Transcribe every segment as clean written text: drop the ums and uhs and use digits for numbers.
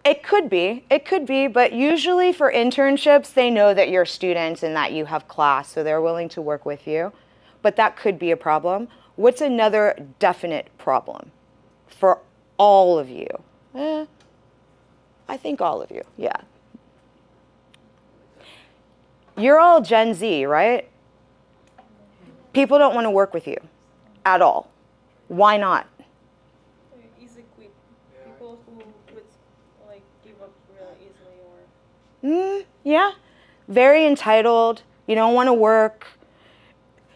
It could be, but usually for internships, they know that you're students and that you have class, so they're willing to work with you. But that could be a problem. What's another definite problem for all of you? I think all of you, yeah. You're all Gen Z, right? People don't want to work with you at all. Why not? Easy quit. People who would like give up really easily, or Yeah, very entitled. You don't want to work.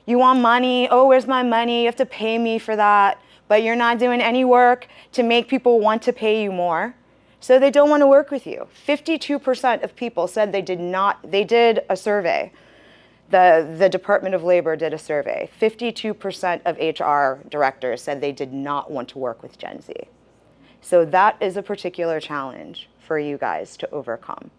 You want money. Oh, where's my money? You have to pay me for that. But you're not doing any work to make people want to pay you more. So they don't want to work with you. 52% of people said they did a survey. The Department of Labor did a survey. 52% of HR directors said they did not want to work with Gen Z. So that is a particular challenge for you guys to overcome.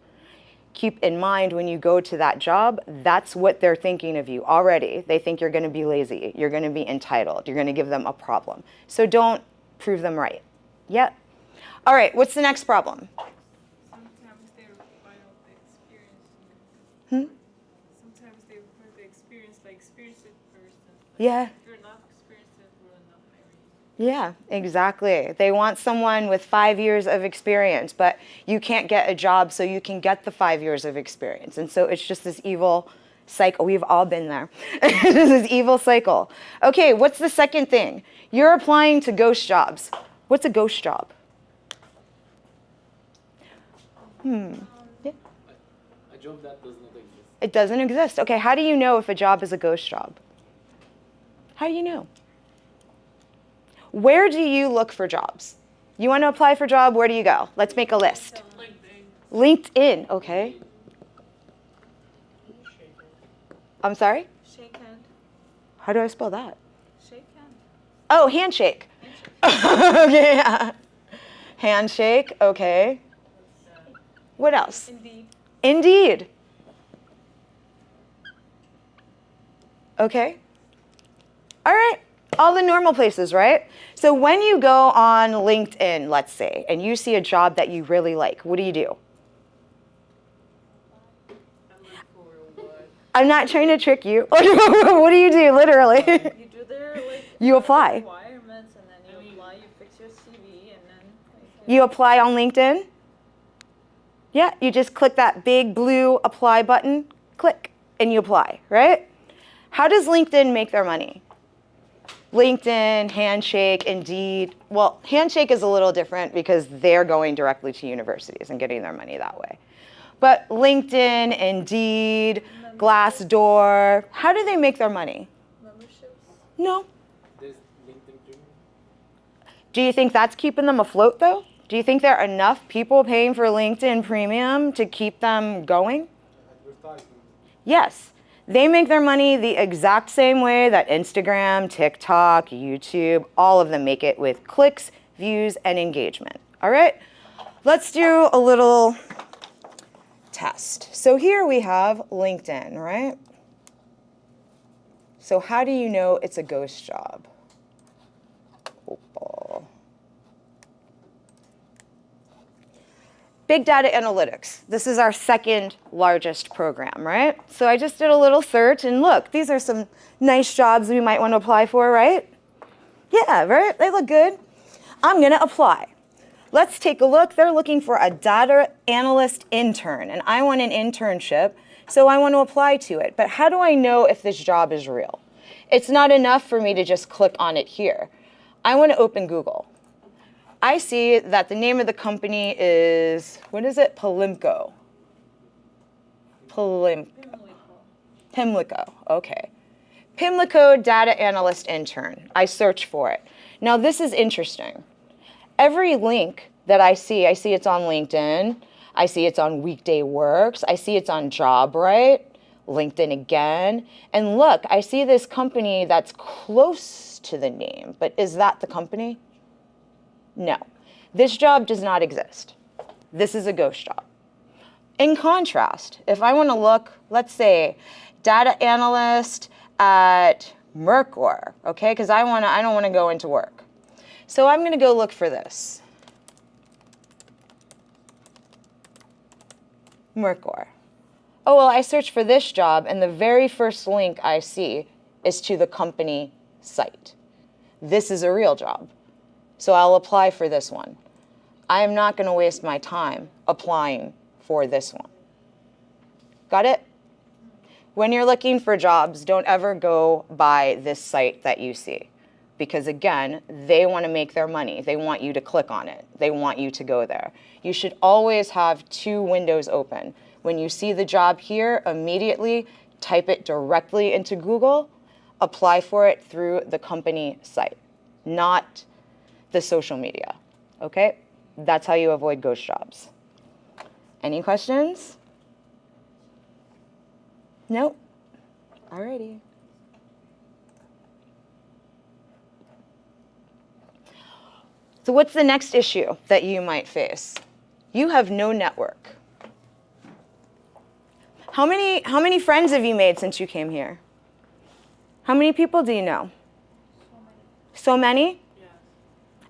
Keep in mind when you go to that job, that's what they're thinking of you already. They think you're going to be lazy, you're going to be entitled, you're going to give them a problem. So don't prove them right. Yep. All right, what's the next problem? sometimes they require the experience. Sometimes they require the experience, like experienced person. Yeah. If you're not experienced, we're not hiring. Yeah, exactly. They want someone with 5 years of experience, but you can't get a job so you can get the 5 years of experience. And so it's just this evil cycle. We've all been there. It's this evil cycle. Okay, what's the second thing? You're applying to ghost jobs. What's a ghost job? A job that does not exist. It doesn't exist. Okay, how do you know if a job is a ghost job? How do you know? Where do you look for jobs? You want to apply for a job, where do you go? Let's make a list. LinkedIn, okay. I'm sorry? Shake hand. How do I spell that? Shake hand. Oh, handshake. Okay, yeah. Handshake, okay. What else? Indeed. Indeed. Okay. All right. All the normal places, right? So when you go on LinkedIn, let's say, and you see a job that you really like, what do you do? I'm not trying to trick you. What do you do, literally? You do their like You apply. requirements, and then you apply. You fix your CV, and then like, You apply on LinkedIn? Yeah, you just click that big blue apply button, click, and you apply, right? How does LinkedIn make their money? LinkedIn, Handshake, Indeed. Well, Handshake is a little different because they're going directly to universities and getting their money that way. But LinkedIn, Indeed, Glassdoor, how do they make their money? memberships. No. There's LinkedIn Premium. Do you think that's keeping them afloat, though? Do you think there are enough people paying for LinkedIn Premium to keep them going? Advertisement. Yes. They make their money the exact same way that Instagram, TikTok, YouTube, all of them make it with clicks, views, and engagement. All right? Let's do a little test. So here we have LinkedIn, right? So how do you know it's a ghost job? Oh. Big data analytics. This is our second largest program, right? So I just did a little search, and look, these are some nice jobs we might want to apply for, right? Yeah, right? They look good. I'm going to apply. Let's take a look. They're looking for a data analyst intern, and I want an internship, so I want to apply to it. But how do I know if this job is real? It's not enough for me to just click on it here. I want to open Google. I see that the name of the company is, what is it? Pimlico, okay. Pimlico Data Analyst Intern. I search for it. Now this is interesting. Every link that I see it's on LinkedIn, I see it's on Weekday Works, I see it's on JobRite, LinkedIn again, and look, I see this company that's close to the name, but is that the company? No, this job does not exist. This is a ghost job. In contrast, if I want to look, let's say, data analyst at Mercor, okay, because I don't want to go into work. So I'm going to go look for this. Mercor. Oh, well, I search for this job, and the very first link I see is to the company site. This is a real job, so I'll apply for this one. I am not going to waste my time applying for this one. Got it? When you're looking for jobs, don't ever go by this site that you see. Because again, they want to make their money. They want you to click on it. They want you to go there. You should always have 2 windows open. When you see the job here, immediately type it directly into Google, apply for it through the company site, not the social media, okay? That's how you avoid ghost jobs. Any questions? Nope. Alrighty. So what's the next issue that you might face? You have no network. How many friends have you made since you came here? How many people do you know? So many? Yeah.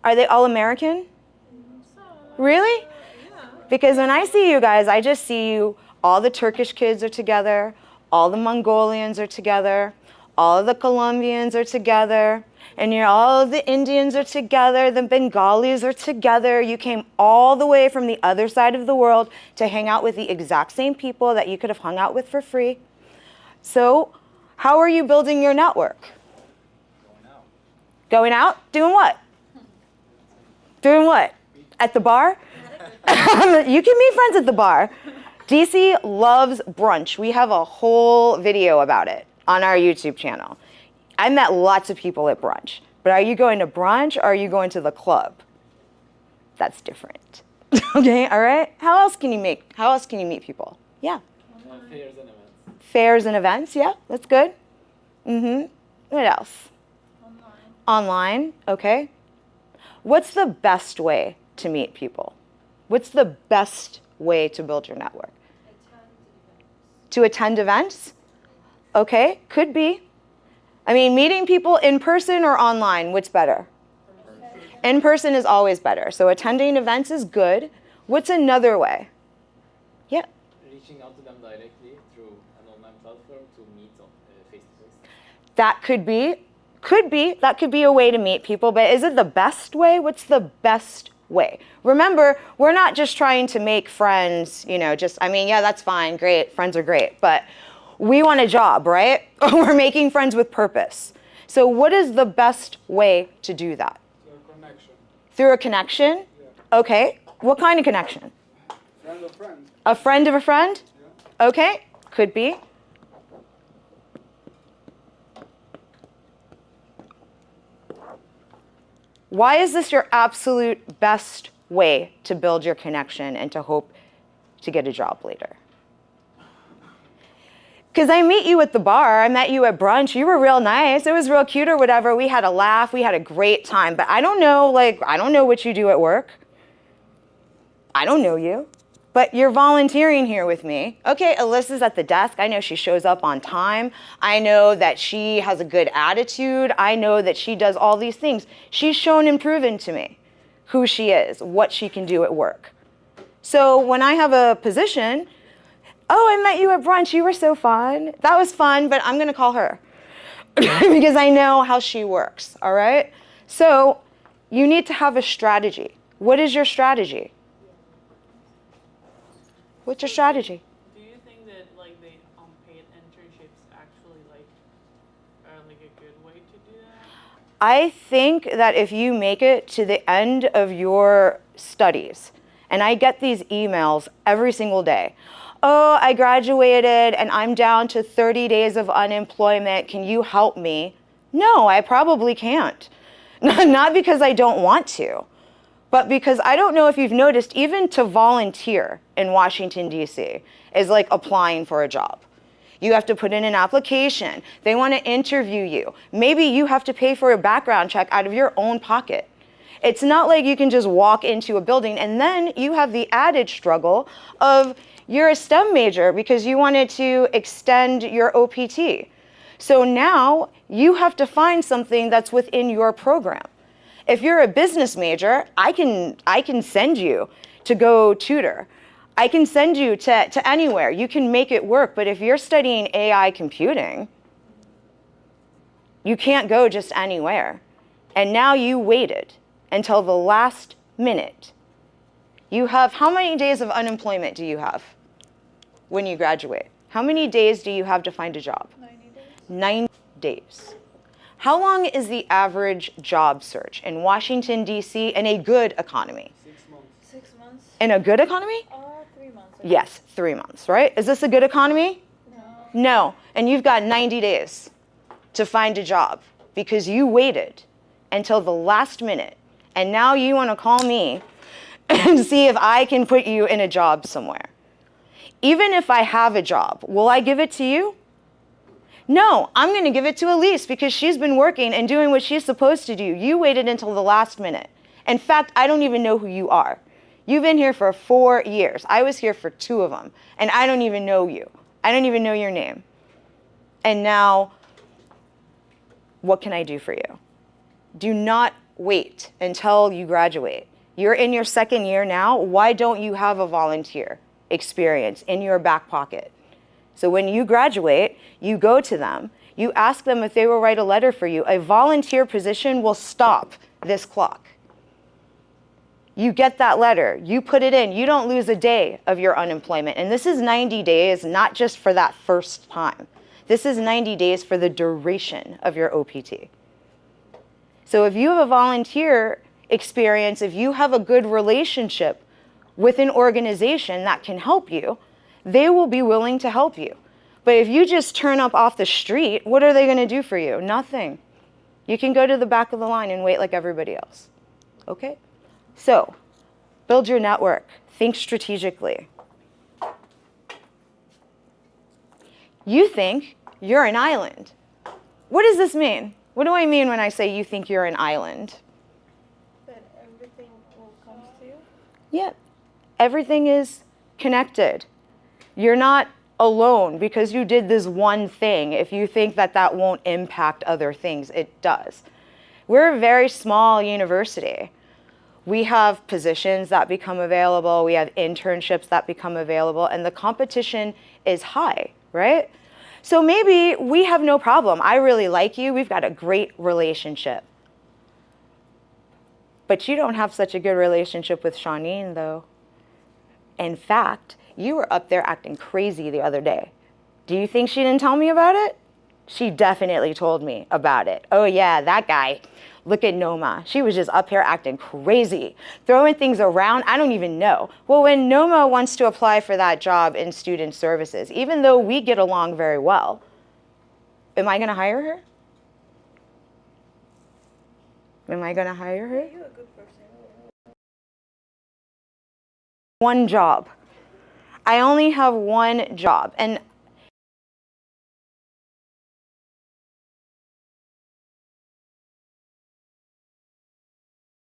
Are they all American? Really? Yeah. Because when I see you guys, I just see you, all the Turkish kids are together, all the Mongolians are together, all of the Colombians are together, and all of the Indians are together, the Bengalis are together. You came all the way from the other side of the world to hang out with the exact same people that you could have hung out with for free. So how are you building your network? Going out. Going out? Doing what? Doing what? At the bar? You can meet friends at the bar. DC loves brunch. We have a whole video about it on our YouTube channel. I met lots of people at brunch. But are you going to brunch or are you going to the club? That's different. Okay, all right? How else can you meet people? Yeah. Fairs and events. Fairs and events, yeah, that's good. What else? Online, okay. What's the best way to meet people? What's the best way to build your network? To attend events? Okay, could be. I mean, meeting people in person or online, what's better? In person is always better. So attending events is good. What's another way? Yeah. Reaching out to them directly through an online platform to meet face to face. That could be, that could be a way to meet people, but is it the best way? What's the best way? Remember, we're not just trying to make friends, yeah, that's fine, great, friends are great, but we want a job, right? We're making friends with purpose. So what is the best way to do that? Through a connection. Through a connection? Yeah. Okay, what kind of connection? Friend of friend. A friend of a friend? Yeah. Okay, could be. Why is this your absolute best way to build your connection and to hope to get a job later? Because I meet you at the bar, I met you at brunch, you were real nice, it was real cute or whatever, we had a laugh, we had a great time, but I don't know what you do at work. I don't know you, but you're volunteering here with me. Okay, Alyssa's at the desk, I know she shows up on time, I know that she has a good attitude, I know that she does all these things. She's shown and proven to me who she is, what she can do at work. So when I have a position, oh, I met you at brunch, you were so fun. That was fun, but I'm gonna call her because I know how she works, all right? So you need to have a strategy. What is your strategy? What's your strategy? Do you think that the unpaid internships actually are a good way to do that? I think that if you make it to the end of your studies, and I get these emails every single day, oh, I graduated and I'm down to 30 days of unemployment. Can you help me? No, I probably can't. Not because I don't want to, but because I don't know if you've noticed, even to volunteer in Washington, D.C. is like applying for a job. You have to put in an application. They want to interview you. Maybe you have to pay for a background check out of your own pocket. It's not like you can just walk into a building, and then you have the added struggle of you're a STEM major because you wanted to extend your OPT. So now you have to find something that's within your program. If you're a business major, I can send you to go tutor. I can send you to anywhere. You can make it work. But if you're studying AI computing, you can't go just anywhere. And now you waited until the last minute. You have, how many days of unemployment do you have when you graduate? How many days do you have to find a job? 90 days. 9 days. How long is the average job search in Washington, D.C. in a good economy? 6 months. 6 months. In a good economy? 3 months. Yes, 3 months, right? Is this a good economy? No. No. And you've got 90 days to find a job because you waited until the last minute. And now you want to call me and see if I can put you in a job somewhere. Even if I have a job, will I give it to you? No, I'm going to give it to Elise because she's been working and doing what she's supposed to do. You waited until the last minute. In fact, I don't even know who you are. You've been here for 4 years. I was here for 2 of them, and I don't even know you. I don't even know your name. And now, what can I do for you? Do not wait until you graduate. You're in your 2nd year now. Why don't you have a volunteer experience in your back pocket? So when you graduate, you go to them, you ask them if they will write a letter for you. A volunteer position will stop this clock. You get that letter, you put it in, you don't lose a day of your unemployment. And this is 90 days, not just for that first time. This is 90 days for the duration of your OPT. So if you have a volunteer experience, if you have a good relationship with an organization that can help you, they will be willing to help you. But if you just turn up off the street, what are they going to do for you? Nothing. You can go to the back of the line and wait like everybody else. Okay? So, build your network. Think strategically. You think you're an island. What does this mean? What do I mean when I say you think you're an island? That everything will come to you. Yeah. Everything is connected. You're not alone because you did this one thing. If you think that that won't impact other things, it does. We're a very small university. We have positions that become available. We have internships that become available, and the competition is high, right? So maybe we have no problem. I really like you. We've got a great relationship. But you don't have such a good relationship with Shawneen, though. In fact, you were up there acting crazy the other day. Do you think she didn't tell me about it? She definitely told me about it. Oh yeah, that guy. Look at Noma. She was just up here acting crazy, throwing things around. I don't even know. Well, when Noma wants to apply for that job in student services, even though we get along very well, am I going to hire her? Am I going to hire her? You're a good person. One job. I only have one job. And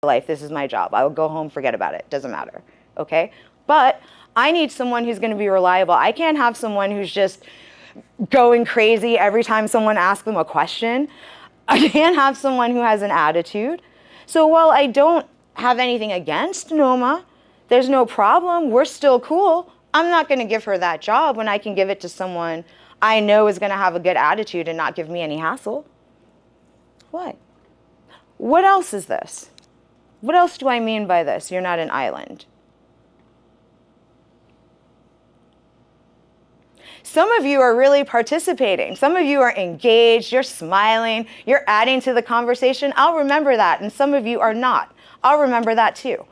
life, this is my job. I will go home, forget about it. Doesn't matter. Okay? But I need someone who's going to be reliable. I can't have someone who's just going crazy every time someone asks them a question. I can't have someone who has an attitude. So while I don't have anything against Noma, there's no problem. We're still cool. I'm not going to give her that job when I can give it to someone I know is going to have a good attitude and not give me any hassle. What? What else is this? What else do I mean by this? You're not an island. Some of you are really participating. Some of you are engaged. You're smiling. You're adding to the conversation. I'll remember that. And some of you are not. I'll remember that too.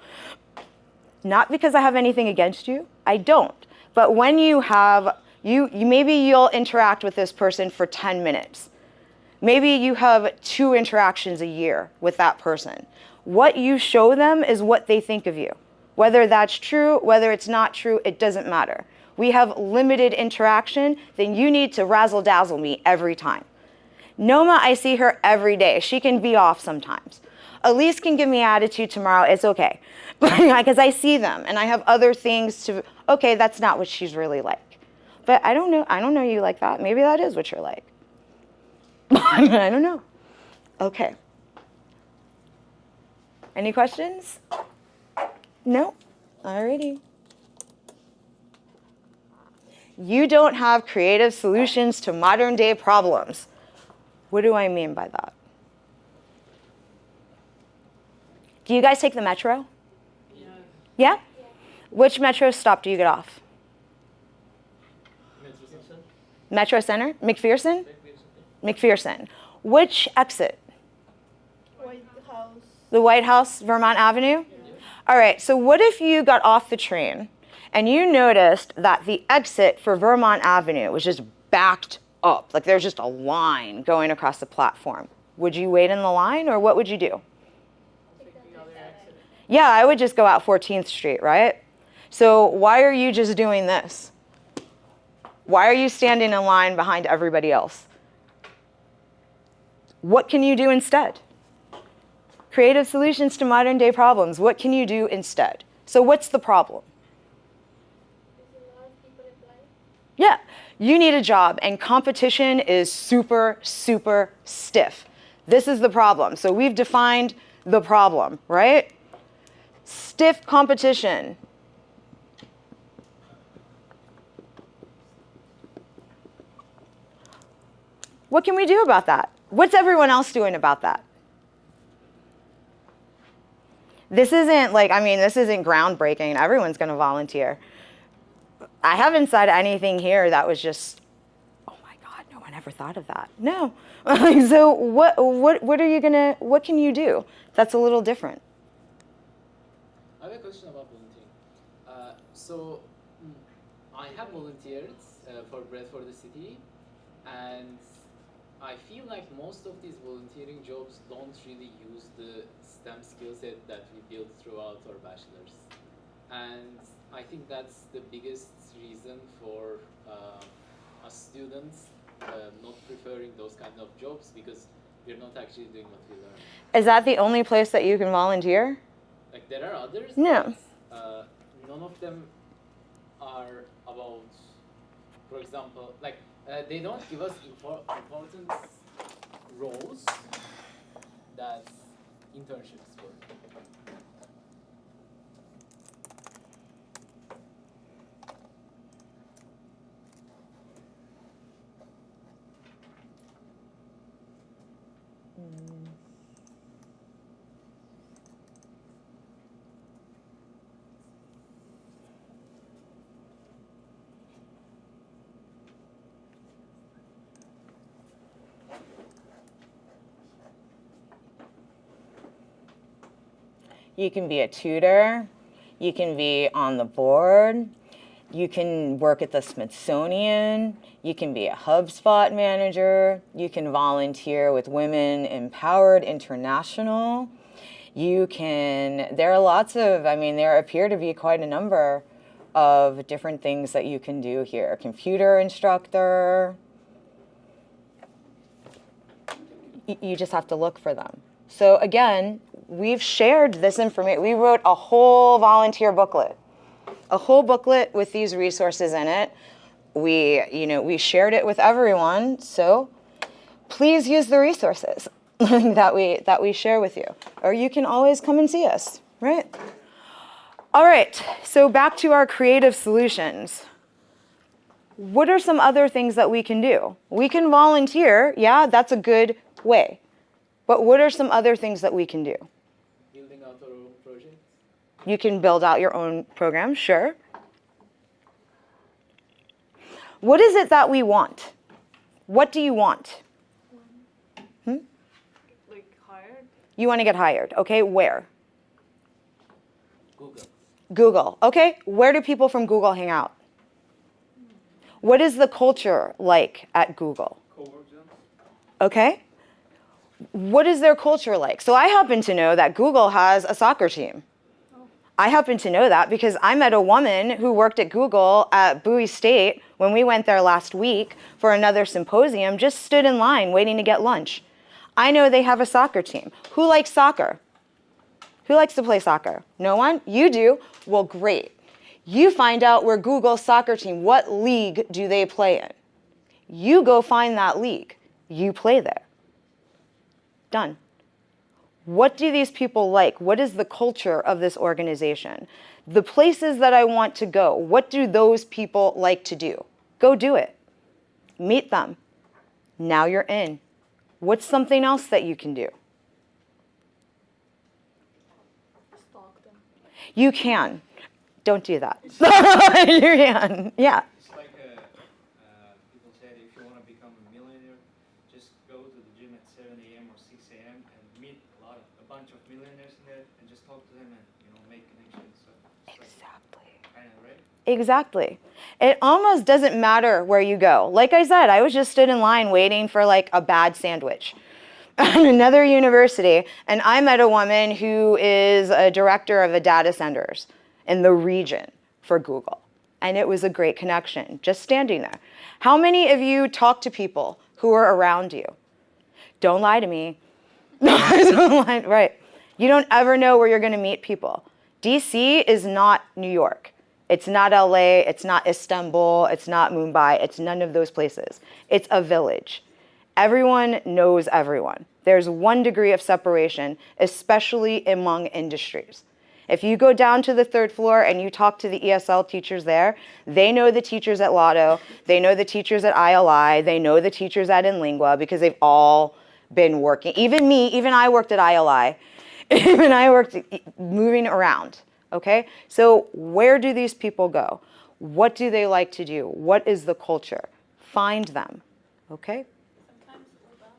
Not because I have anything against you. I don't. But when you have, maybe you'll interact with this person for 10 minutes. Maybe you have 2 interactions a year with that person. What you show them is what they think of you. Whether that's true, whether it's not true, it doesn't matter. We have limited interaction, then you need to razzle-dazzle me every time. Noma, I see her every day. She can be off sometimes. Elise can give me attitude tomorrow. It's okay. Because I see them and I have other things to, okay, that's not what she's really like. But I don't know you like that. Maybe that is what you're like. I don't know. Okay. Any questions? No? Alrighty. You don't have creative solutions to modern day problems. What do I mean by that? Do you guys take the metro? Yeah? Which metro stop do you get off? Metro Center? McPherson? McPherson. Which exit? White House. The White House, Vermont Avenue? All right, so what if you got off the train and you noticed that the exit for Vermont Avenue was just backed up, like there's just a line going across the platform? Would you wait in the line, or what would you do? Yeah, I would just go out 14th Street, right? So why are you just doing this? Why are you standing in line behind everybody else? What can you do instead? Creative solutions to modern day problems. What can you do instead? So what's the problem? Yeah, you need a job, and competition is super, super stiff. This is the problem. So we've defined the problem, right? Stiff competition. What can we do about that? What's everyone else doing about that? This isn't like, I mean, this isn't groundbreaking. Everyone's going to volunteer. I haven't said anything here that was just, oh my God, no one ever thought of that. No. So what are you going to, what can you do that's a little different? I have a question about volunteering. I have volunteered for Bread for the City, and I feel like most of these volunteering jobs don't really use the STEM skill set that we built throughout our bachelor's. And I think that's the biggest reason for us students not preferring those kind of jobs, because we're not actually doing what we learn. Is that the only place that you can volunteer? Like, there are others, No. but none of them are about, for example, like, they don't give us important roles that internships work. You can be a tutor, you can be on the board, you can work at the Smithsonian, you can be a HubSpot manager, you can volunteer with Women Empowered International. There are lots of, I mean, there appear to be quite a number of different things that you can do here. Computer instructor. You just have to look for them. So again, we've shared this information. We wrote a whole volunteer booklet, with these resources in it. We shared it with everyone. So please use the resources that we share with you, or you can always come and see us, right? All right, so back to our creative solutions. What are some other things that we can do? We can volunteer, yeah, that's a good way. But what are some other things that we can do? Building out our own projects. You can build out your own program, sure. What is it that we want? What do you want? Like hired? You want to get hired, okay, where? Google. Google, okay, where do people from Google hang out? What is the culture like at Google? Okay. What is their culture like? So I happen to know that Google has a soccer team. I happen to know that because I met a woman who worked at Google at Bowie State when we went there last week for another symposium, just stood in line waiting to get lunch. I know they have a soccer team. Who likes soccer? Who likes to play soccer? No one? You do? Well, great. You find out where Google's soccer team, what league do they play in? You go find that league. You play there. Done. What do these people like? What is the culture of this organization? The places that I want to go, what do those people like to do? Go do it. Meet them. Now you're in. What's something else that you can do? Stalk them. You can. Don't do that. You can. Yeah. It's like people said, if you want to become a millionaire, just go to the gym at 7 a.m. or 6 a.m. and meet a bunch of millionaires in there and just talk to them and make connections. So it's Exactly. kind of right. Exactly. It almost doesn't matter where you go. Like I said, I was just stood in line waiting for like a bad sandwich at another university, and I met a woman who is a director of the data centers in the region for Google. And it was a great connection, just standing there. How many of you talk to people who are around you? Don't lie to me. Don't lie, right. You don't ever know where you're going to meet people. DC is not New York. It's not LA, it's not Istanbul, it's not Mumbai, it's none of those places. It's a village. Everyone knows everyone. There's 1 degree of separation, especially among industries. If you go down to the 3rd floor and you talk to the ESL teachers there, they know the teachers at Lotto, they know the teachers at ILI, they know the teachers at InLingua because they've all been working. Even me, even I worked at ILI. Even I worked moving around, okay? So where do these people go? What do they like to do? What is the culture? Find them, okay? Sometimes Uber.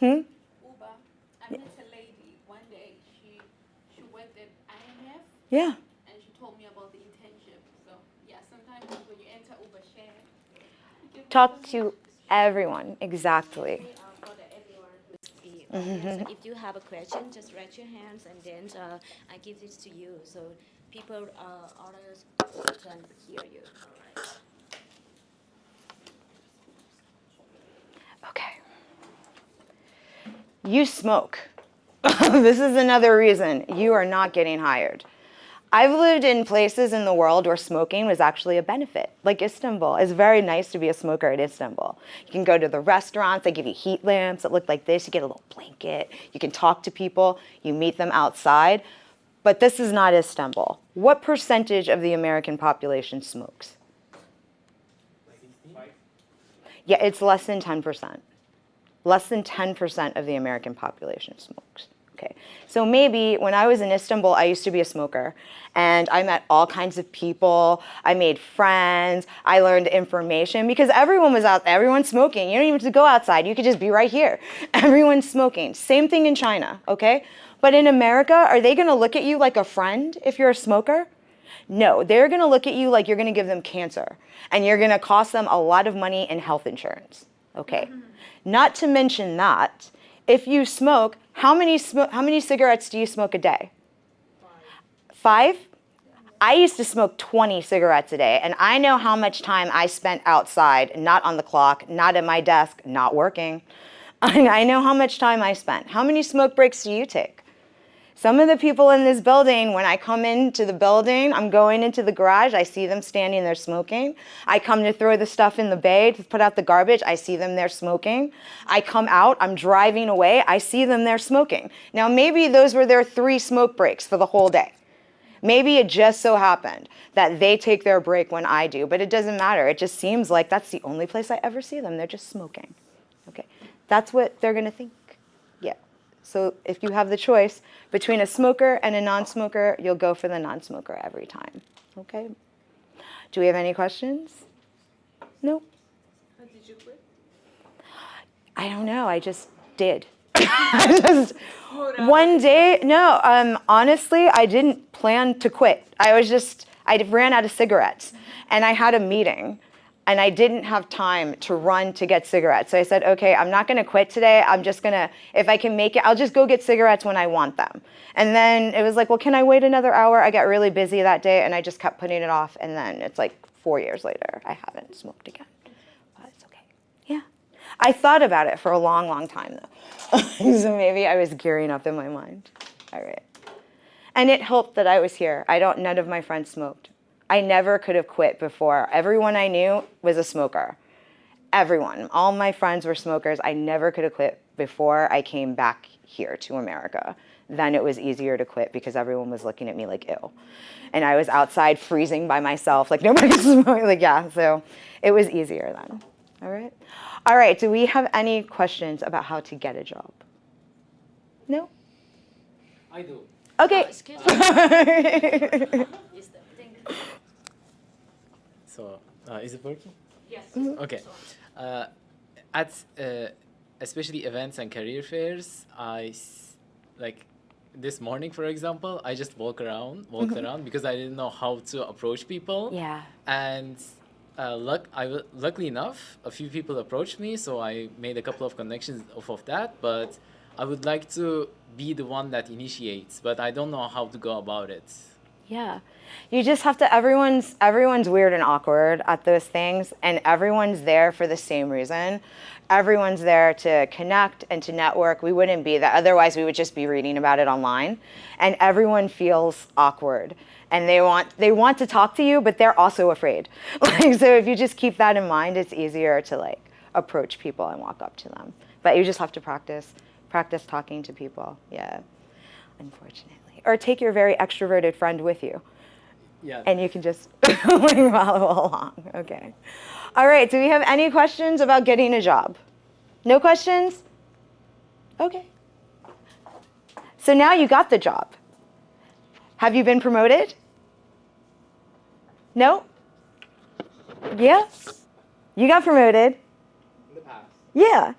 Hmm? Uber. I met a lady one day. She worked at IMF Yeah. and she told me about the internship. So yeah, sometimes when you enter Uber share, you give Talk them to everyone, exactly. For the everyone who's the audience. If you have a question, just raise your hands and then I give this to you so people, others can hear you. All right. Okay. You smoke. This is another reason you are not getting hired. I've lived in places in the world where smoking was actually a benefit, like Istanbul. It's very nice to be a smoker in Istanbul. You can go to the restaurants, they give you heat lamps that look like this, you get a little blanket, you can talk to people, you meet them outside. But this is not Istanbul. What percentage of the American population smokes? Yeah, it's less than 10%. Less than 10% of the American population smokes. Okay, so maybe when I was in Istanbul, I used to be a smoker, and I met all kinds of people. I made friends. I learned information because everyone was out. Everyone's smoking. You don't even have to go outside. You could just be right here. Everyone's smoking. Same thing in China. Okay, but in America, are they going to look at you like a friend if you're a smoker? No, they're going to look at you like you're going to give them cancer, and you're going to cost them a lot of money in health insurance. Okay, not to mention that if you smoke. How many cigarettes do you smoke a day? 5? I used to smoke 20 cigarettes a day, and I know how much time I spent outside, not on the clock, not at my desk, not working. I know how much time I spent. How many smoke breaks do you take? Some of the people in this building, when I come into the building, I'm going into the garage, I see them standing there smoking. I come to throw the stuff in the bay to put out the garbage, I see them there smoking. I come out, I'm driving away, I see them there smoking. Now maybe those were their 3 smoke breaks for the whole day. Maybe it just so happened that they take their break when I do, but it doesn't matter. It just seems like that's the only place I ever see them. They're just smoking. Okay, that's what they're gonna think. Yeah. So if you have the choice between a smoker and a non-smoker, you'll go for the non-smoker every time. Okay? Do we have any questions? No? How did you quit? I don't know. I just did. One day, no, honestly, I didn't plan to quit. I ran out of cigarettes, and I had a meeting. And I didn't have time to run to get cigarettes. So I said, okay, I'm not gonna quit today. I'm just gonna, if I can make it, I'll just go get cigarettes when I want them. And then it was like, well, can I wait another hour? I got really busy that day and I just kept putting it off. And then it's like 4 years later, I haven't smoked again. But it's okay. Yeah. I thought about it for a long, long time though. So maybe I was gearing up in my mind. All right. And it helped that I was here. None of my friends smoked. I never could have quit before. Everyone I knew was a smoker. Everyone. All my friends were smokers. I never could have quit before I came back here to America. then it was easier to quit because everyone was looking at me like, ew. And I was outside freezing by myself, like nobody was smoking, like, yeah, so it was easier then. All right. All right, do we have any questions about how to get a job? No? I do. Okay. Oh, excuse me. Is the thing? So, is it working? Yes. Okay. At especially events and career fairs, like this morning, for example, I just walked around because I didn't know how to approach people. Yeah. And luckily enough, a few people approached me, so I made a couple of connections off of that. But I would like to be the one that initiates, but I don't know how to go about it. Yeah. You just have to, everyone's weird and awkward at those things, and everyone's there for the same reason. Everyone's there to connect and to network. We wouldn't be that, otherwise we would just be reading about it online. And everyone feels awkward. And they want to talk to you, but they're also afraid. So if you just keep that in mind, it's easier to approach people and walk up to them. But you just have to practice talking to people. Yeah, unfortunately. Or take your very extroverted friend with you. Yeah. And you can just follow along. Okay. All right, do we have any questions about getting a job? No questions? Okay. So now you got the job. Have you been promoted? No? Yeah? You got promoted? In the past. Yeah.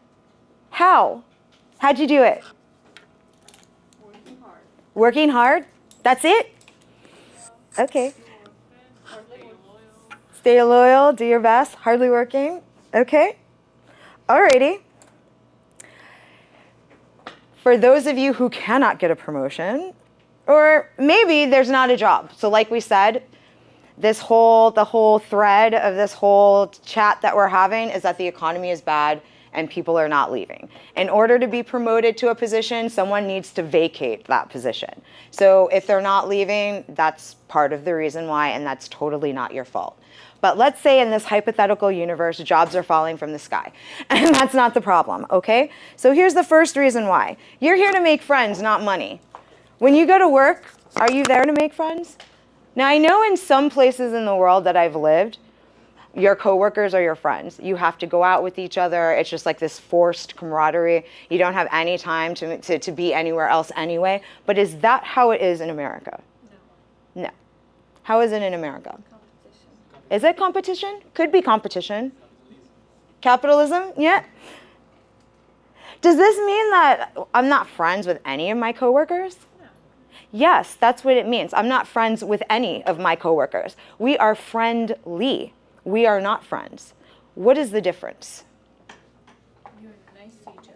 How? How'd you do it? Working hard. Working hard? That's it? Okay. Hardly loyal. Stay loyal, do your best, hardly working. Okay. Alrighty. For those of you who cannot get a promotion, or maybe there's not a job. So like we said, the whole thread of this whole chat that we're having is that the economy is bad and people are not leaving. In order to be promoted to a position, someone needs to vacate that position. So if they're not leaving, that's part of the reason why, and that's totally not your fault. But let's say in this hypothetical universe, jobs are falling from the sky, and that's not the problem, okay? So here's the first reason why. You're here to make friends, not money. When you go to work, are you there to make friends? Now, I know in some places in the world that I've lived, your coworkers are your friends. You have to go out with each other. It's just like this forced camaraderie. You don't have any time to be anywhere else anyway. But is that how it is in America? No. No. How is it in America? Competition. Is it competition? Could be competition. Capitalism? Yeah. Does this mean that I'm not friends with any of my coworkers? No. Yes, that's what it means. I'm not friends with any of my coworkers. We are friendly. We are not friends. What is the difference? You're nice to each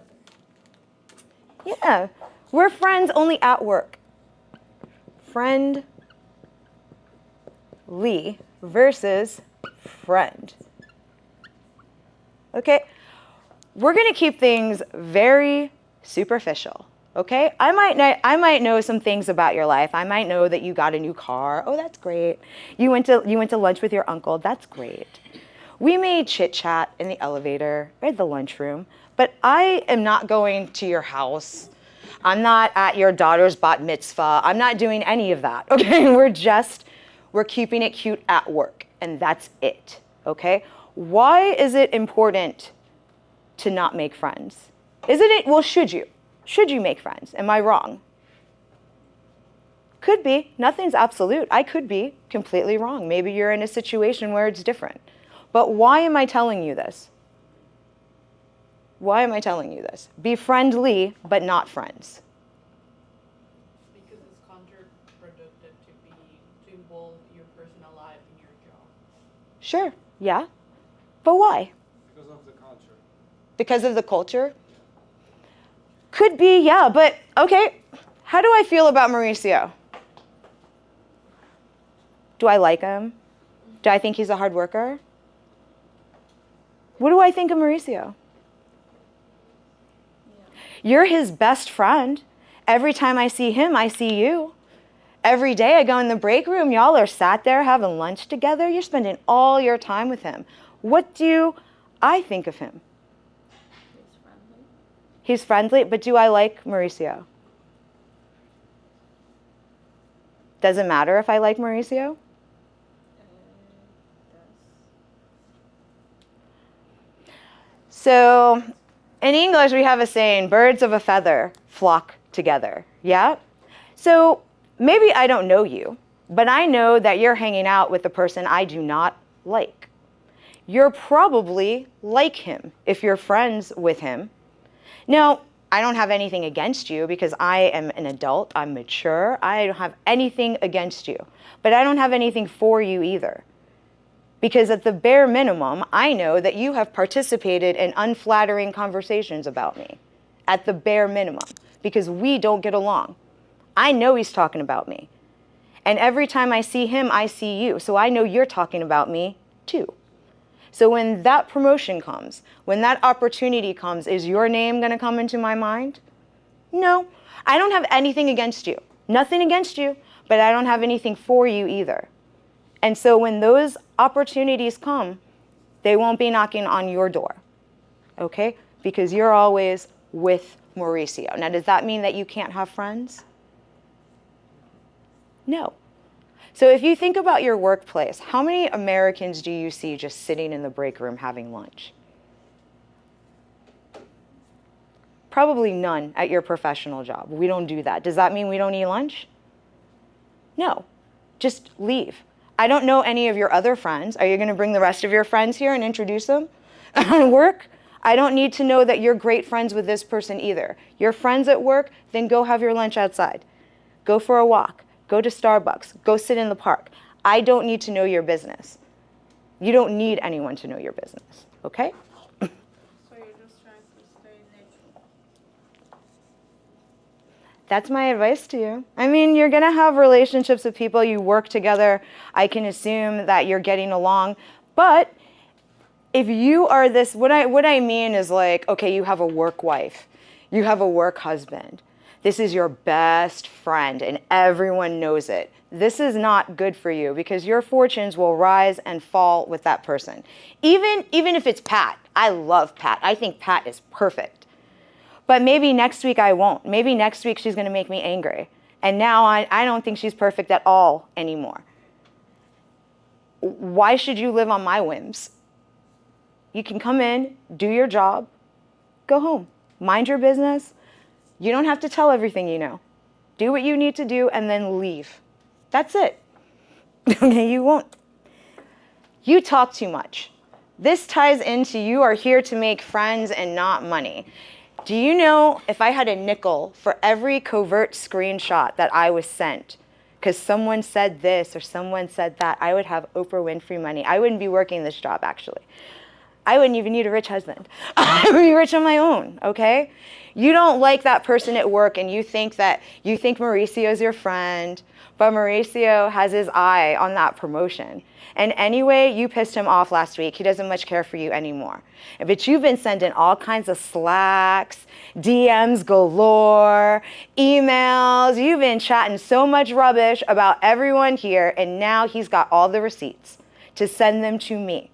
other. Yeah, we're friends only at work. Friendly versus friend. Okay, we're gonna keep things very superficial. Okay, I might know some things about your life. I might know that you got a new car. Oh, that's great. You went to lunch with your uncle. That's great. We may chit chat in the elevator or the lunchroom, but I am not going to your house. I'm not at your daughter's bat mitzvah. I'm not doing any of that. Okay, we're keeping it cute at work, and that's it. Okay, why is it important to not make friends? Isn't it? Well, should you? Should you make friends? Am I wrong? Could be. Nothing's absolute. I could be completely wrong. Maybe you're in a situation where it's different. But why am I telling you this? Why am I telling you this? Be friendly, but not friends. Because it's counterproductive to involve your personal life in your job. Sure, yeah. But why? Because of the culture. Because of the culture? Could be, yeah, but okay. How do I feel about Mauricio? Do I like him? Do I think he's a hard worker? What do I think of Mauricio? You're his best friend. Every time I see him, I see you. Every day I go in the break room, y'all are sat there having lunch together. You're spending all your time with him. What do I think of him? He's friendly. He's friendly, but do I like Mauricio? Does it matter if I like Mauricio? So in English, we have a saying, birds of a feather flock together. Yeah? So maybe I don't know you, but I know that you're hanging out with a person I do not like. You're probably like him if you're friends with him. Now, I don't have anything against you because I am an adult, I'm mature, I don't have anything against you, but I don't have anything for you either. Because at the bare minimum, I know that you have participated in unflattering conversations about me. At the bare minimum, because we don't get along. I know he's talking about me. And every time I see him, I see you. So I know you're talking about me too. So when that promotion comes, when that opportunity comes, is your name going to come into my mind? No. I don't have anything against you. Nothing against you, but I don't have anything for you either. And so when those opportunities come, they won't be knocking on your door, okay? Because you're always with Mauricio. Now, does that mean that you can't have friends? No. So if you think about your workplace, how many Americans do you see just sitting in the break room having lunch? Probably none at your professional job. We don't do that. Does that mean we don't eat lunch? No. Just leave. I don't know any of your other friends. Are you going to bring the rest of your friends here and introduce them at work? I don't need to know that you're great friends with this person either. You're friends at work, then go have your lunch outside. Go for a walk. Go to Starbucks. Go sit in the park. I don't need to know your business. You don't need anyone to know your business, okay? So you're just trying to stay neutral. That's my advice to you. I mean, you're going to have relationships with people. You work together. I can assume that you're getting along. But if you are this, what I mean is like, okay, you have a work wife. You have a work husband. This is your best friend, and everyone knows it. This is not good for you because your fortunes will rise and fall with that person. Even if it's Pat. I love Pat. I think Pat is perfect. But maybe next week I won't. Maybe next week she's going to make me angry. And now I don't think she's perfect at all anymore. Why should you live on my whims? You can come in, do your job, go home, mind your business. You don't have to tell everything you know. Do what you need to do and then leave. That's it. Okay, you won't. You talk too much. This ties into you are here to make friends and not money. Do you know if I had a nickel for every covert screenshot that I was sent because someone said this or someone said that, I would have Oprah Winfrey money. I wouldn't be working this job, actually. I wouldn't even need a rich husband. I would be rich on my own, okay? You don't like that person at work and you think Mauricio's your friend, but Mauricio has his eye on that promotion. And anyway, you pissed him off last week. He doesn't much care for you anymore. But you've been sending all kinds of Slacks, DMs galore, emails. You've been chatting so much rubbish about everyone here, and now he's got all the receipts to send them to me.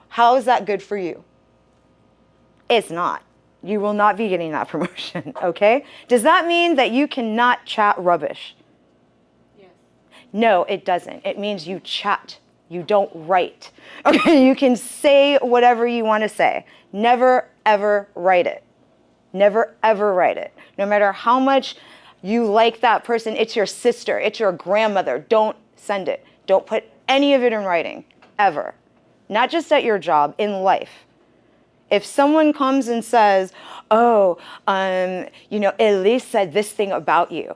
How is that good for you? It's not. You will not be getting that promotion, okay? Does that mean that you cannot chat rubbish? Yes. No, it doesn't. It means you chat. You don't write. Okay, you can say whatever you want to say. Never, ever write it. Never, ever write it. No matter how much you like that person, it's your sister, it's your grandmother. Don't send it. Don't put any of it in writing, ever. Not just at your job, in life. If someone comes and says, Elise said this thing about you.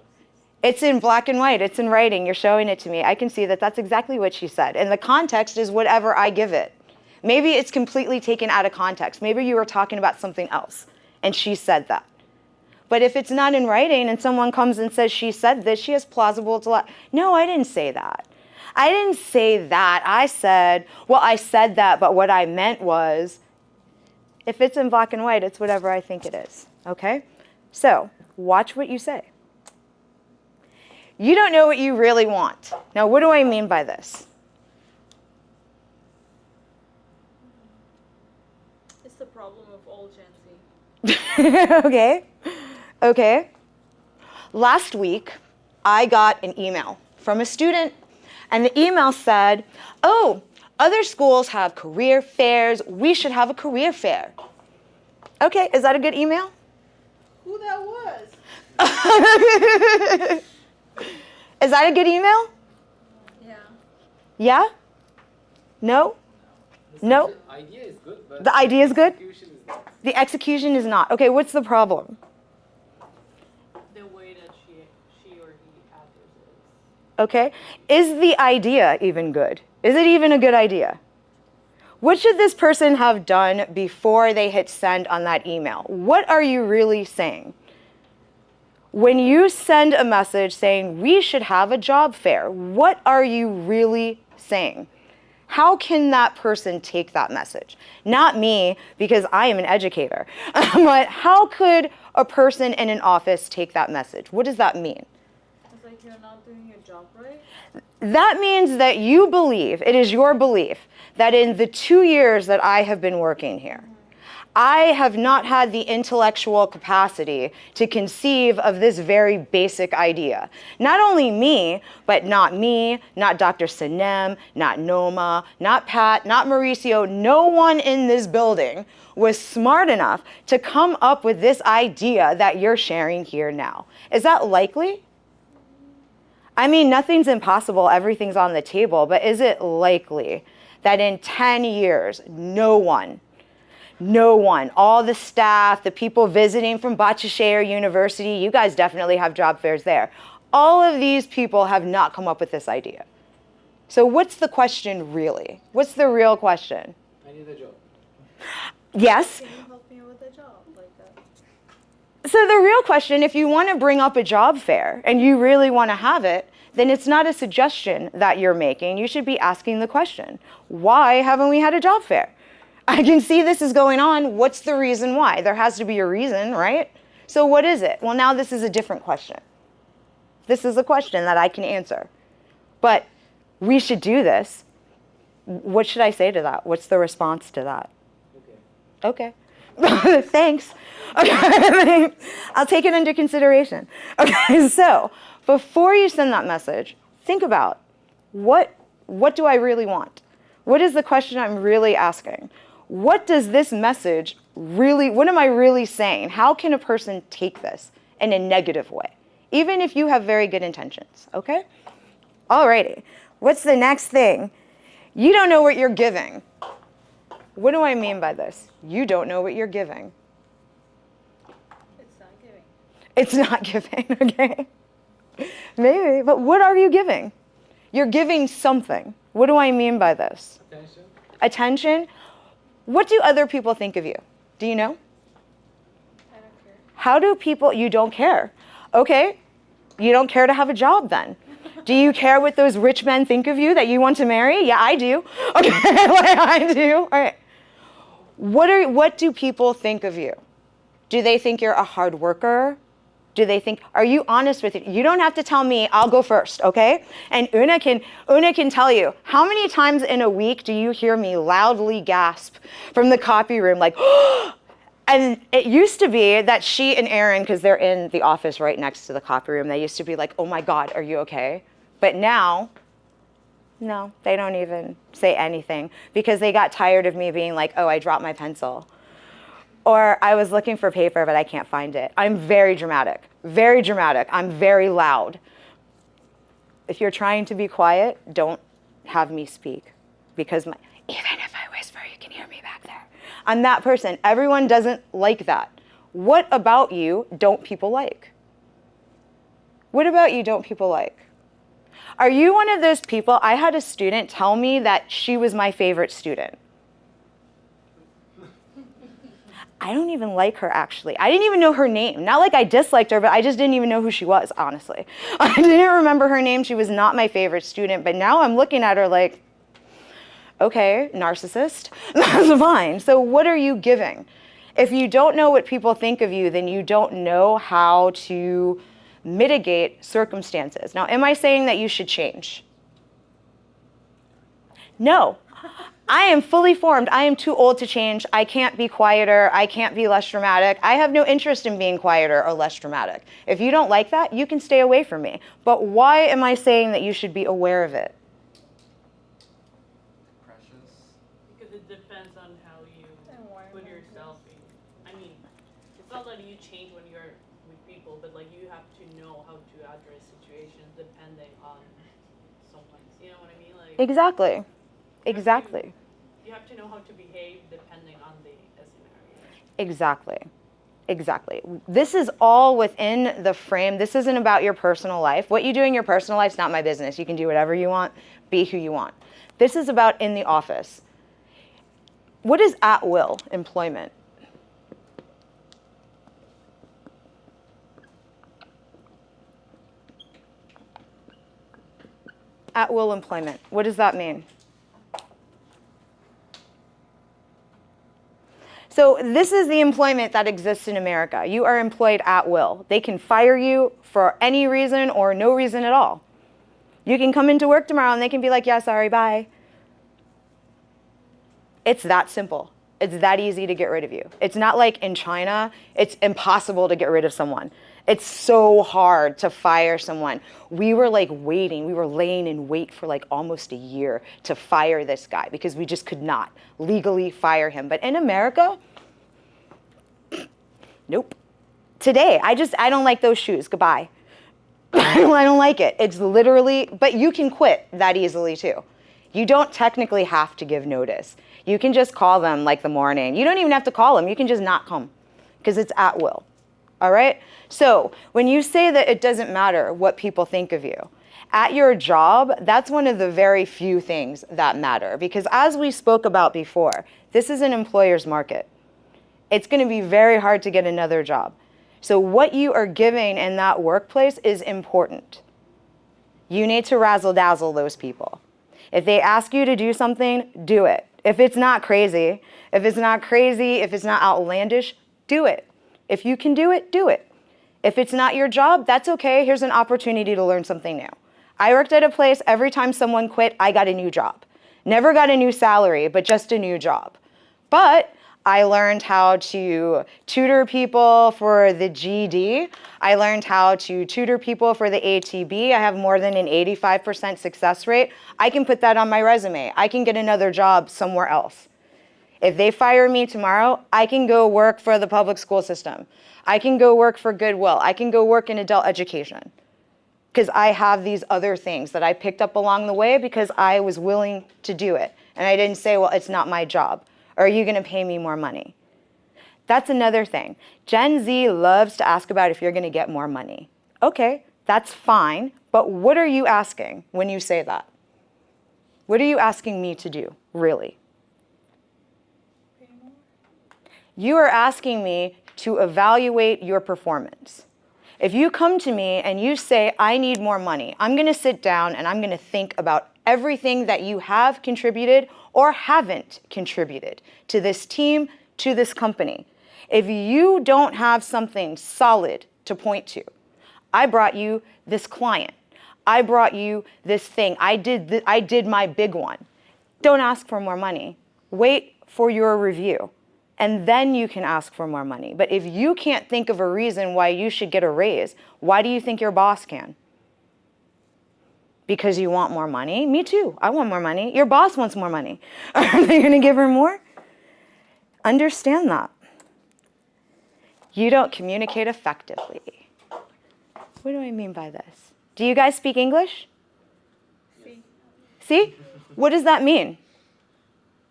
It's in black and white. It's in writing. You're showing it to me. I can see that that's exactly what she said. And the context is whatever I give it. Maybe it's completely taken out of context. Maybe you were talking about something else, and she said that. But if it's not in writing and someone comes and says she said this, she has plausible to lie. No, I didn't say that. I didn't say that. I said that, but what I meant was, if it's in black and white, it's whatever I think it is, okay? So, watch what you say. You don't know what you really want. Now, what do I mean by this? It's the problem of all Gen Z. Okay. Last week, I got an email from a student. And the email said, oh, other schools have career fairs. We should have a career fair. Okay, is that a good email? Who that was? Is that a good email? Yeah. Yeah? No? No? The idea is good, but The idea is good? execution is not. The execution is not. Okay, what's the problem? The way that she or he addresses. Okay? Is the idea even good? Is it even a good idea? What should this person have done before they hit send on that email? What are you really saying? When you send a message saying we should have a job fair, what are you really saying? How can that person take that message? Not me, because I am an educator. But how could a person in an office take that message? What does that mean? It's like you're not doing your job right. That means that you believe, it is your belief, that in the 2 years that I have been working here, I have not had the intellectual capacity to conceive of this very basic idea. Not only me, but not Dr. Sanem, not Noma, not Pat, not Mauricio, no one in this building was smart enough to come up with this idea that you're sharing here now. Is that likely? I mean, nothing's impossible, everything's on the table, but is it likely that in 10 years, no one, all the staff, the people visiting from Bahçeşehir University, you guys definitely have job fairs there. All of these people have not come up with this idea. So what's the question really? What's the real question? I need a job. Yes? Can you help me with a job like that? So the real question, if you want to bring up a job fair and you really want to have it, then it's not a suggestion that you're making. You should be asking the question, why haven't we had a job fair? I can see this is going on. What's the reason why? There has to be a reason, right? So what is it? Well, now this is a different question. This is a question that I can answer. But we should do this. What should I say to that? What's the response to that? Okay. Okay. Thanks. Okay. I'll take it under consideration. Okay, so before you send that message, think about what do I really want? What is the question I'm really asking? What does this message really, what am I really saying? How can a person take this in a negative way? Even if you have very good intentions, okay? Alrighty, what's the next thing? You don't know what you're giving. What do I mean by this? You don't know what you're giving. It's not giving. It's not giving, okay? Maybe, but what are you giving? You're giving something. What do I mean by this? Attention. Attention? What do other people think of you? Do you know? I don't care. How do people, you don't care. Okay, you don't care to have a job then. Do you care what those rich men think of you that you want to marry? Yeah, I do. Okay, like I do. All right. What do people think of you? Do they think you're a hard worker? Do they think, are you honest with it? You don't have to tell me, I'll go first, okay? And Una can tell you, how many times in a week do you hear me loudly gasp from the copy room like, and it used to be that she and Aaron, because they're in the office right next to the copy room, they used to be like, oh my God, are you okay? But now, no, they don't even say anything because they got tired of me being like, oh, I dropped my pencil. Or I was looking for paper, but I can't find it. I'm very dramatic, very dramatic. I'm very loud. If you're trying to be quiet, don't have me speak because even if I whisper, you can hear me back there. I'm that person. Everyone doesn't like that. What about you don't people like? What about you don't people like? Are you one of those people? I had a student tell me that she was my favorite student. I don't even like her, actually. I didn't even know her name. Not like I disliked her, but I just didn't even know who she was, honestly. I didn't remember her name. She was not my favorite student, but now I'm looking at her like, okay, narcissist, that's fine. So what are you giving? If you don't know what people think of you, then you don't know how to mitigate circumstances. Now, am I saying that you should change? No. I am fully formed. I am too old to change. I can't be quieter. I can't be less dramatic. I have no interest in being quieter or less dramatic. If you don't like that, you can stay away from me. But why am I saying that you should be aware of it? Precious. Because it depends on how you put yourself in. I mean, it's not that you change when you're with people, but like you have to know how to address situations depending on someone. You know what I mean? Like Exactly. Exactly. you have to know how to behave depending on the scenario. Exactly. Exactly. This is all within the frame. This isn't about your personal life. What you do in your personal life is not my business. You can do whatever you want, be who you want. This is about in the office. What is at will employment? At will employment. What does that mean? So this is the employment that exists in America. You are employed at will. They can fire you for any reason or no reason at all. You can come into work tomorrow and they can be like, yeah, sorry, bye. It's that simple. It's that easy to get rid of you. It's not like in China, it's impossible to get rid of someone. It's so hard to fire someone. We were like waiting, we were laying in wait for like almost a year to fire this guy because we just could not legally fire him. But in America, nope. Today, I don't like those shoes, goodbye. I don't like it. It's literally, but you can quit that easily too. You don't technically have to give notice. You can just call them like the morning. You don't even have to call them. You can just not come because it's at will. All right? So when you say that it doesn't matter what people think of you, at your job, that's one of the very few things that matter because as we spoke about before, this is an employer's market. It's going to be very hard to get another job. So what you are giving in that workplace is important. You need to razzle-dazzle those people. If they ask you to do something, do it. If it's not crazy, if it's not outlandish, do it. If you can do it, do it. If it's not your job, that's okay. Here's an opportunity to learn something new. I worked at a place, every time someone quit, I got a new job. Never got a new salary, but just a new job. But I learned how to tutor people for the GED. I learned how to tutor people for the ATB. I have more than an 85% success rate. I can put that on my resume. I can get another job somewhere else. If they fire me tomorrow, I can go work for the public school system. I can go work for Goodwill. I can go work in adult education because I have these other things that I picked up along the way because I was willing to do it. And I didn't say, well, it's not my job. Or are you going to pay me more money? That's another thing. Gen Z loves to ask about if you're going to get more money. Okay, that's fine. But what are you asking when you say that? What are you asking me to do, really? You are asking me to evaluate your performance. If you come to me and you say, I need more money, I'm going to sit down and I'm going to think about everything that you have contributed or haven't contributed to this team, to this company. If you don't have something solid to point to, I brought you this client. I brought you this thing. I did my big one. Don't ask for more money. Wait for your review. And then you can ask for more money. But if you can't think of a reason why you should get a raise, why do you think your boss can? Because you want more money? Me too. I want more money. Your boss wants more money. Are they going to give her more? Understand that. You don't communicate effectively. What do I mean by this? Do you guys speak English? See. See? What does that mean?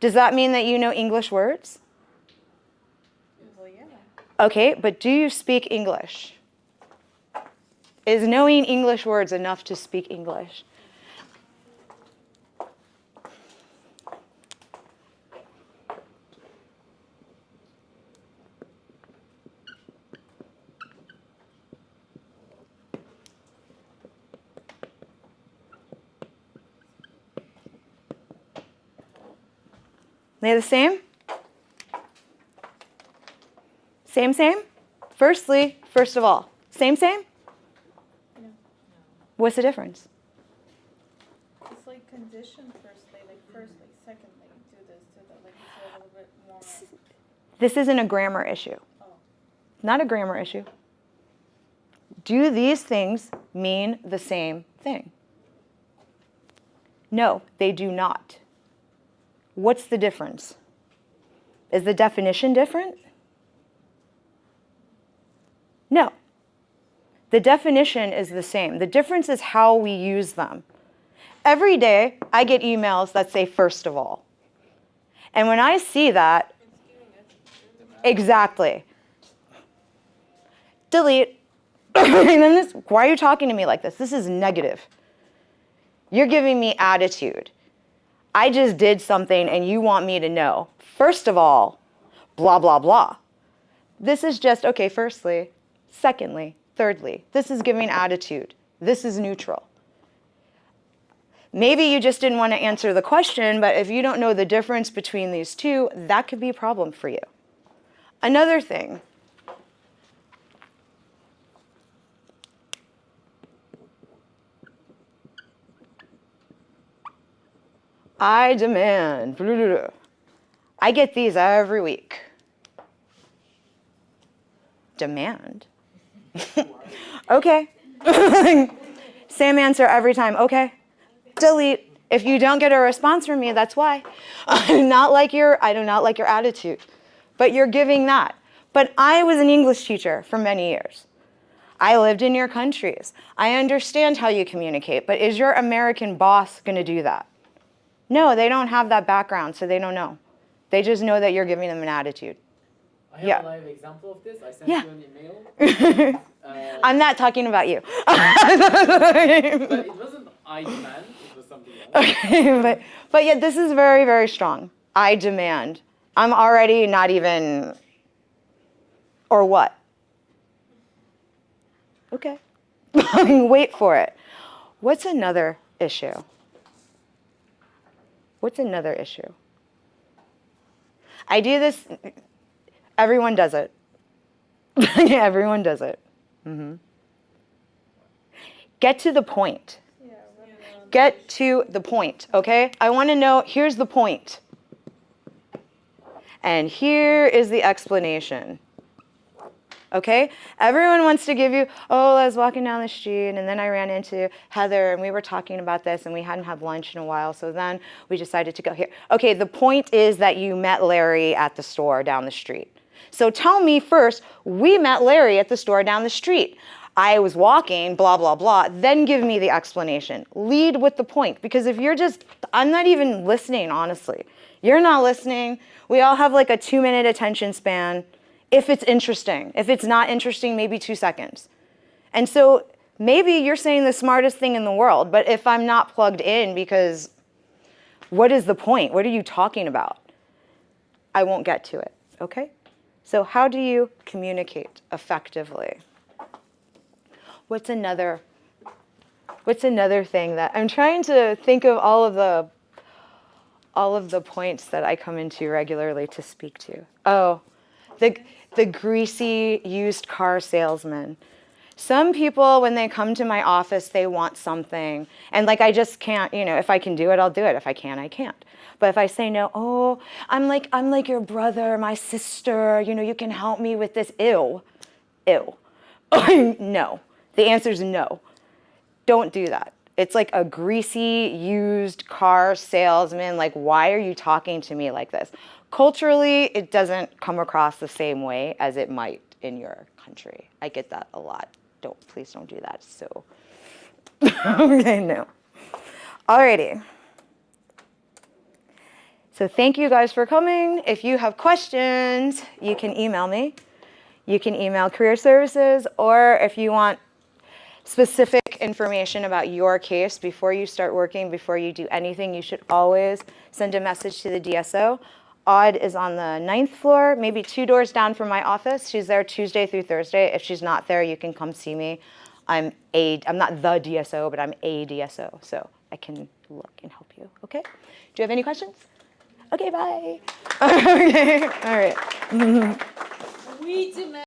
Does that mean that you know English words? Well, yeah. Okay, but do you speak English? Is knowing English words enough to speak English? They the same? Same? First of all, same? No. What's the difference? It's like condition firstly, secondly, do this. This isn't a grammar issue. Not a grammar issue. Do these things mean the same thing? No, they do not. What's the difference? Is the definition different? No. The definition is the same. The difference is how we use them. Every day, I get emails that say, first of all. And when I see that, exactly. Delete. And then why are you talking to me like this? This is negative. You're giving me attitude. I just did something and you want me to know. First of all, blah, blah, blah. This is just, okay, firstly, secondly, thirdly. This is giving attitude. This is neutral. Maybe you just didn't want to answer the question, but if you don't know the difference between these two, that could be a problem for you. Another thing. I demand. I get these every week. Demand? Okay. Same answer every time. Okay. Delete. If you don't get a response from me, that's why. I do not like your attitude. But you're giving that. But I was an English teacher for many years. I lived in your countries. I understand how you communicate, but is your American boss going to do that? No, they don't have that background, so they don't know. They just know that you're giving them an attitude. I have a live example of this. I sent Yeah. you an email. I'm not talking about you. But it wasn't I demand, it was something else. Okay, but yet this is very, very strong. I demand. I'm already not even, or what? Okay. Wait for it. What's another issue? What's another issue? I do this, everyone does it. Everyone does it. Mm-hmm. Get to the point. Get to the point, okay? I want to know, here's the point. And here is the explanation. Okay? Everyone wants to give you, oh, I was walking down the street and then I ran into Heather and we were talking about this and we hadn't had lunch in a while, so then we decided to go here. Okay, the point is that you met Larry at the store down the street. So tell me first, we met Larry at the store down the street. I was walking, blah, blah, blah. Then give me the explanation. Lead with the point. Because if you're just, I'm not even listening, honestly. You're not listening. We all have like a 2-minute attention span. If it's interesting. If it's not interesting, maybe 2 seconds. And so maybe you're saying the smartest thing in the world, but if I'm not plugged in, because what is the point? What are you talking about? I won't get to it, okay? So how do you communicate effectively? What's another thing that I'm trying to think of all of the points that I come into regularly to speak to. Oh, the greasy used car salesman. Some people, when they come to my office, they want something. And like, I just can't, if I can do it, I'll do it. If I can't, I can't. But if I say no, oh, I'm like your brother, my sister, you can help me with this. Ew. No. The answer is no. Don't do that. It's like a greasy used car salesman. Like, why are you talking to me like this? Culturally, it doesn't come across the same way as it might in your country. I get that a lot. Please don't do that. So, okay, no. Alrighty. So thank you guys for coming. If you have questions, you can email me. You can email Career Services, or if you want specific information about your case before you start working, before you do anything, you should always send a message to the DSO. Aud is on the 9th floor, maybe 2 doors down from my office. She's there Tuesday through Thursday. If she's not there, you can come see me. I'm not the DSO, but I'm a DSO, so I can look and help you, okay? Do you have any questions? Okay, bye. Okay, all right. We demand